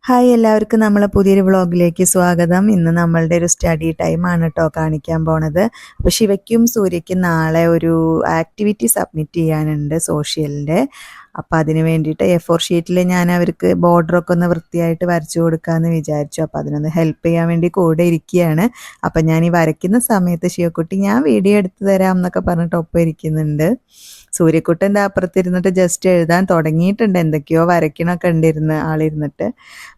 Hi എല്ലാവർക്കും നമ്മളെ പുതിയൊരു വ്ളോഗിലേക്ക് സ്വാഗതം. ഇന്ന് നമ്മളുടെ ഒരു സ്റ്റഡി ടൈമാണ് കേട്ടോ കാണിക്കാൻ പോണത്. അപ്പോൾ ശിവയ്ക്കും സൂര്യയ്ക്കും നാളെ ഒരു ആക്ടിവിറ്റി സബ്മിറ്റ് ചെയ്യാനുണ്ട് സോഷ്യലിൻ്റെ. അപ്പോൾ അതിന് വേണ്ടിയിട്ട് A4 ഷീറ്റിൽ ഞാൻ അവർക്ക് ബോർഡറൊക്കെ ഒന്ന് വൃത്തിയായിട്ട് വരച്ചു കൊടുക്കാമെന്ന് വിചാരിച്ചു. അപ്പോൾ അതിനൊന്ന് ഹെൽപ്പ് ചെയ്യാൻ വേണ്ടി കൂടെ ഇരിക്കുകയാണ്. അപ്പം ഞാൻ ഈ വരയ്ക്കുന്ന സമയത്ത് ശിവക്കുട്ടി ഞാൻ വീഡിയോ എടുത്തു തരാം എന്നൊക്കെ പറഞ്ഞിട്ട് ഒപ്പം ഇരിക്കുന്നുണ്ട്. സൂര്യക്കുട്ടൻ്റെ അപ്പുറത്തിരുന്നിട്ട് ജസ്റ്റ് എഴുതാൻ തുടങ്ങിയിട്ടുണ്ട്, എന്തൊക്കെയോ വരയ്ക്കണമൊക്കെ ഉണ്ടിരുന്ന് ആളിരുന്നിട്ട്.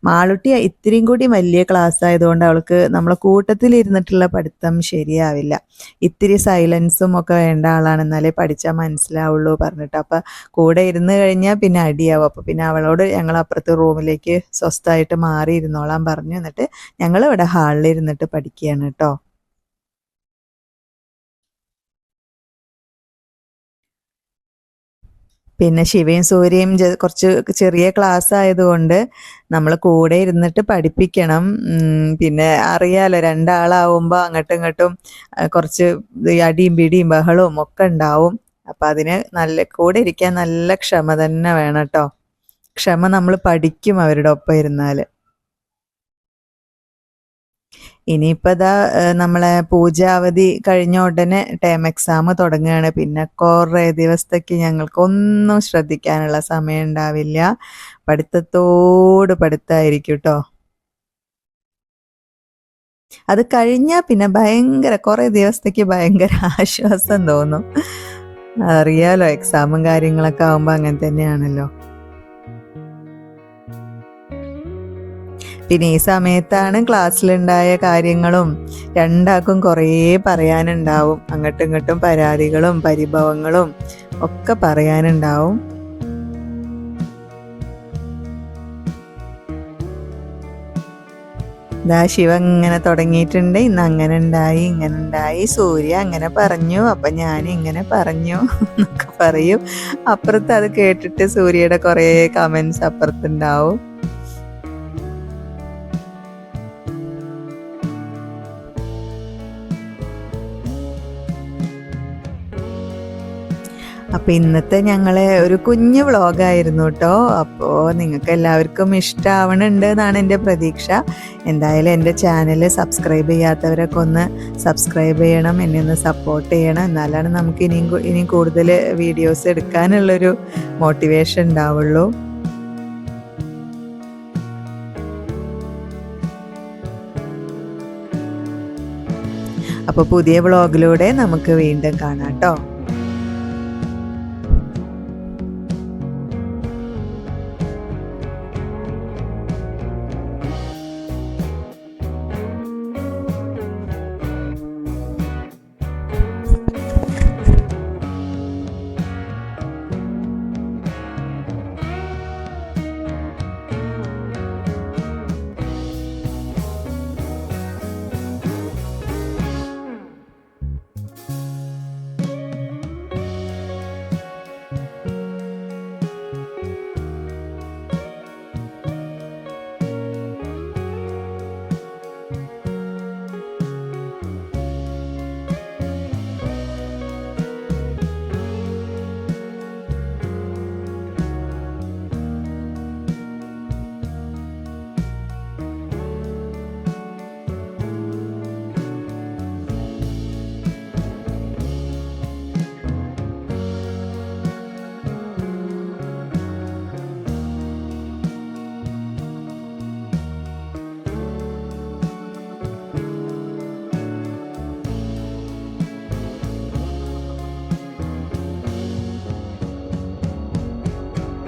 മാളുട്ടി ഇത്തിരിയും കൂടി വലിയ ക്ലാസ് ആയതുകൊണ്ട് അവൾക്ക് നമ്മളെ കൂട്ടത്തിലിരുന്നിട്ടുള്ള പഠിത്തം ശരിയാവില്ല. ഇത്തിരി സൈലൻസും ഒക്കെ വേണ്ട ആളാണ്, എന്നാലേ പഠിച്ചാൽ മനസ്സിലാവുള്ളൂ പറഞ്ഞിട്ട്. അപ്പം കൂടെ ഇരുന്ന് കഴിഞ്ഞാൽ പിന്നെ അടിയാവും. അപ്പോൾ പിന്നെ അവളോട് ഞങ്ങൾ അപ്പുറത്തെ റൂമിലേക്ക് സ്വസ്ഥമായിട്ട് മാറി ഇരുന്നോളാൻ പറഞ്ഞു. എന്നിട്ട് ഞങ്ങൾ ഇവിടെ ഹാളിൽ ഇരുന്നിട്ട് പഠിക്കുകയാണ് കേട്ടോ. പിന്നെ ശിവയും സൂര്യയും കുറച്ച് ചെറിയ ക്ലാസ് ആയതുകൊണ്ട് നമ്മൾ കൂടെ ഇരുന്നിട്ട് പഠിപ്പിക്കണം. പിന്നെ അറിയാലോ, രണ്ടാളാവുമ്പോൾ അങ്ങോട്ടും ഇങ്ങോട്ടും കുറച്ച് അടിയും പിടിയും ബഹളവും ഒക്കെ ഉണ്ടാവും. അപ്പം അതിന് കൂടെ ഇരിക്കാൻ നല്ല ക്ഷമ തന്നെ വേണം കേട്ടോ. ക്ഷമ നമ്മൾ പഠിക്കും അവരുടെ ഒപ്പം ഇരുന്നാൽ. ഇനിയിപ്പോൾ ഇതാ നമ്മളെ പൂജാവധി കഴിഞ്ഞ ഉടനെ ടേം എക്സാം തുടങ്ങുകയാണ്. പിന്നെ കുറേ ദിവസത്തേക്ക് ഞങ്ങൾക്കൊന്നും ശ്രദ്ധിക്കാനുള്ള സമയം ഉണ്ടാവില്ല. പഠിത്തമായിരിക്കും കേട്ടോ. അത് കഴിഞ്ഞാൽ പിന്നെ കുറേ ദിവസത്തേക്ക് ഭയങ്കര ആശ്വാസം തോന്നും. അറിയാലോ, എക്സാമും കാര്യങ്ങളൊക്കെ ആകുമ്പോൾ അങ്ങനെ തന്നെയാണല്ലോ. പിന്നെ ഈ സമയത്താണ് ക്ലാസ്സിലുണ്ടായ കാര്യങ്ങളും രണ്ടാൾക്കും കുറേ പറയാനുണ്ടാവും. അങ്ങോട്ടും ഇങ്ങോട്ടും പരാതികളും പരിഭവങ്ങളും ഒക്കെ പറയാനുണ്ടാവും. ദാ ശിവ ഇങ്ങനെ തുടങ്ങിയിട്ടുണ്ട്. ഇന്ന് അങ്ങനെ ഉണ്ടായി, ഇങ്ങനെ ഉണ്ടായി, സൂര്യ അങ്ങനെ പറഞ്ഞു, അപ്പം ഞാൻ ഇങ്ങനെ പറഞ്ഞു എന്നൊക്കെ പറയും. അപ്പുറത്ത് അത് കേട്ടിട്ട് സൂര്യയുടെ കുറേ കമൻസ് അപ്പുറത്തുണ്ടാവും. അപ്പോൾ ഇന്നത്തെ ഞങ്ങളെ ഒരു കുഞ്ഞു വ്ളോഗായിരുന്നു കേട്ടോ. അപ്പോൾ നിങ്ങൾക്ക് എല്ലാവർക്കും ഇഷ്ടമാവണുണ്ട് എന്നാണ് എൻ്റെ പ്രതീക്ഷ. എന്തായാലും എൻ്റെ ചാനൽ സബ്സ്ക്രൈബ് ചെയ്യാത്തവരൊക്കെ ഒന്ന് സബ്സ്ക്രൈബ് ചെയ്യണം, എന്നെ ഒന്ന് സപ്പോർട്ട് ചെയ്യണം. എന്നാലാണ് നമുക്ക് ഇനിയും കൂടുതൽ വീഡിയോസ് എടുക്കാനുള്ളൊരു മോട്ടിവേഷൻ ഉണ്ടാവുള്ളൂ. അപ്പോൾ പുതിയ വ്ളോഗിലൂടെ നമുക്ക് വീണ്ടും കാണാം കേട്ടോ.